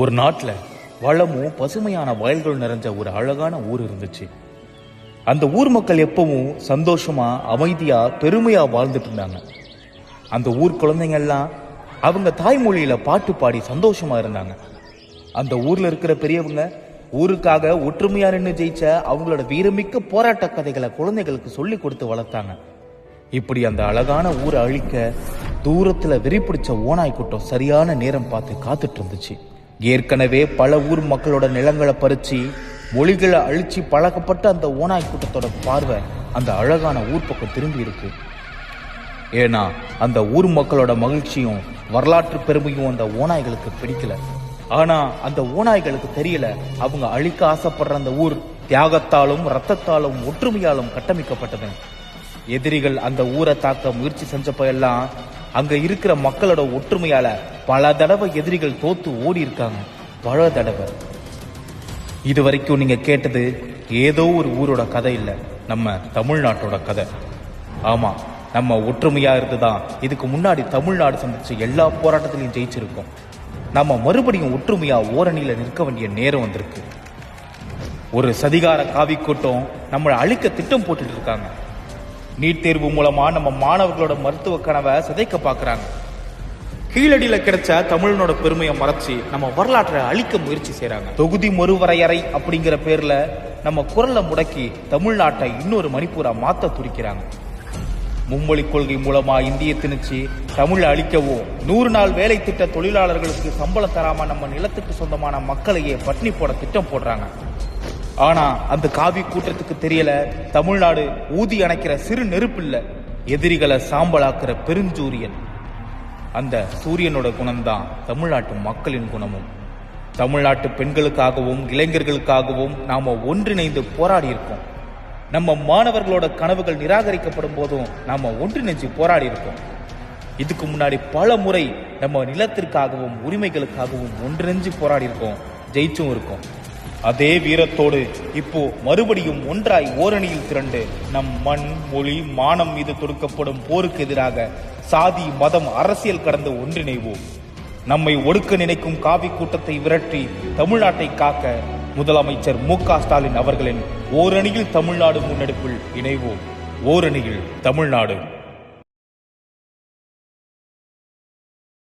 ஒரு நாட்டில் வளமும் பசுமையான வயல்கள் நிறைஞ்ச ஒரு அழகான ஊர் இருந்துச்சு. அந்த ஊர் மக்கள் எப்பவும் சந்தோஷமா, அமைதியா, பெருமையா வாழ்ந்துட்டு இருந்தாங்க. அந்த ஊர் குழந்தைங்க எல்லாம் அவங்க தாய்மொழியில பாட்டு பாடி சந்தோஷமா இருந்தாங்க. அந்த ஊர்ல இருக்கிற பெரியவங்க ஊருக்காக ஒற்றுமையா நின்று ஜெயிச்ச அவங்களோட வீரமிக்க போராட்ட கதைகளை குழந்தைகளுக்கு சொல்லி கொடுத்து வளர்த்தாங்க. இப்படி அந்த அழகான ஊரை அழிக்க தூரத்துல வெறி பிடிச்ச ஓநாய் கூட்டம் சரியான நேரம் பார்த்து காத்துட்டு இருந்துச்சு. ஏற்கனவே பல ஊர் மக்களோட நிலங்களை பறிச்சு மொழிகளை அழிச்சு பழக்கப்பட்ட அந்த ஓநாய் கூட்டத்தோட பார்வை அந்த அழகான ஊர் பக்கம் திரும்பி இருக்கு. ஏன்னா அந்த ஊர் மக்களோட மகிழ்ச்சியும் வரலாற்று பெருமையும் அந்த ஓநாய்களுக்கு பிடிக்கல. ஆனா அந்த ஓநாய்களுக்கு தெரியல, அவங்க அழிக்க ஆசைப்படுற அந்த ஊர் தியாகத்தாலும் ரத்தத்தாலும் ஒற்றுமையாலும் கட்டமைக்கப்பட்டது. எதிரிகள் அந்த ஊரை தாக்க முயற்சி செஞ்சப்ப எல்லாம் அங்க இருக்கிற மக்களோட ஒற்றுமையால பல தடவை எதிரிகள் தோத்து ஓடி இருக்காங்க. பல தடவை. இது வரைக்கும் நீங்க கேட்டது ஏதோ ஒரு ஊரோட கதை இல்ல, நம்ம தமிழ்நாட்டோட கதை. ஆமா, நம்ம ஒற்றுமையா இருந்துதான் இதுக்கு முன்னாடி தமிழ்நாடு சந்திச்ச எல்லா போராட்டத்திலையும் ஜெயிச்சிருக்கோம். நம்ம மறுபடியும் ஒற்றுமையா ஓரணியில நிற்க வேண்டிய நேரம் வந்திருக்கு. ஒரு சதிகார காவி கூட்டம் நம்மளை அழிக்க திட்டம் போட்டுட்டு இருக்காங்க. நீட் தேர்வு மூலமா நம்ம மாணவர்களோட மருத்துவ கனவை சிதைக்க பாக்குறாங்க. கீழடியில கிடைச்ச தமிழனோட பெருமையை மறைச்சு நம்ம வரலாற்றை அழிக்க முயற்சி செய்யறாங்க. தொகுதி மறுவரையறை அப்படிங்கிற பேர்ல நம்ம குரலை முடக்கி தமிழ்நாட்டை இன்னொரு மணிப்பூரா மாத்த துடிக்கிறாங்க. மும்மொழி கொள்கை மூலமா இந்திய திணிச்சு தமிழை அழிக்கவும் 100 நாள் வேலை திட்ட தொழிலாளர்களுக்கு சம்பளம் தராம நம்ம நிலத்துக்கு சொந்தமான மக்களையே பட்டினி போட திட்டம் போடுறாங்க. ஆனா அந்த காவி கூட்டத்துக்கு தெரியல, தமிழ்நாடு ஊதி அணைக்கிற சிறு நெருப்பு இல்ல, எதிரிகளை சாம்பலாக்குற பெருஞ்சூரியன். அந்த சூரியனோட குணம்தான் தமிழ்நாட்டு மக்களின் குணமும். தமிழ்நாட்டு பெண்களுக்காகவும் இளைஞர்களுக்காகவும் நாம ஒன்றிணைந்து போராடி இருக்கோம். நம்ம மாணவர்களோட கனவுகள் நிராகரிக்கப்படும் போதும் நாம ஒன்றிணைஞ்சு போராடி இருக்கோம். இதுக்கு முன்னாடி பல முறை நம்ம நிலத்திற்காகவும் உரிமைகளுக்காகவும் ஒன்றிணைஞ்சு போராடி இருக்கோம், ஜெயிச்சும் இருக்கோம். அதே வீரத்தோடு இப்போ மறுபடியும் ஒன்றாய் ஓரணியில் திரண்டு நம் மண், மொழி, மானம் மீது தொடுக்கப்படும் போருக்கு எதிராக சாதி, மதம், அரசியல் கடந்து ஒன்றிணைவோம். நம்மை ஒடுக்க நினைக்கும் காவி கூட்டத்தை விரட்டி தமிழ்நாட்டை காக்க முதலமைச்சர் மு.க.ஸ்டாலின் அவர்களின் ஓரணியில் தமிழ்நாடு முன்னெடுப்பில் இணைவோம். ஓரணியில் தமிழ்நாடு.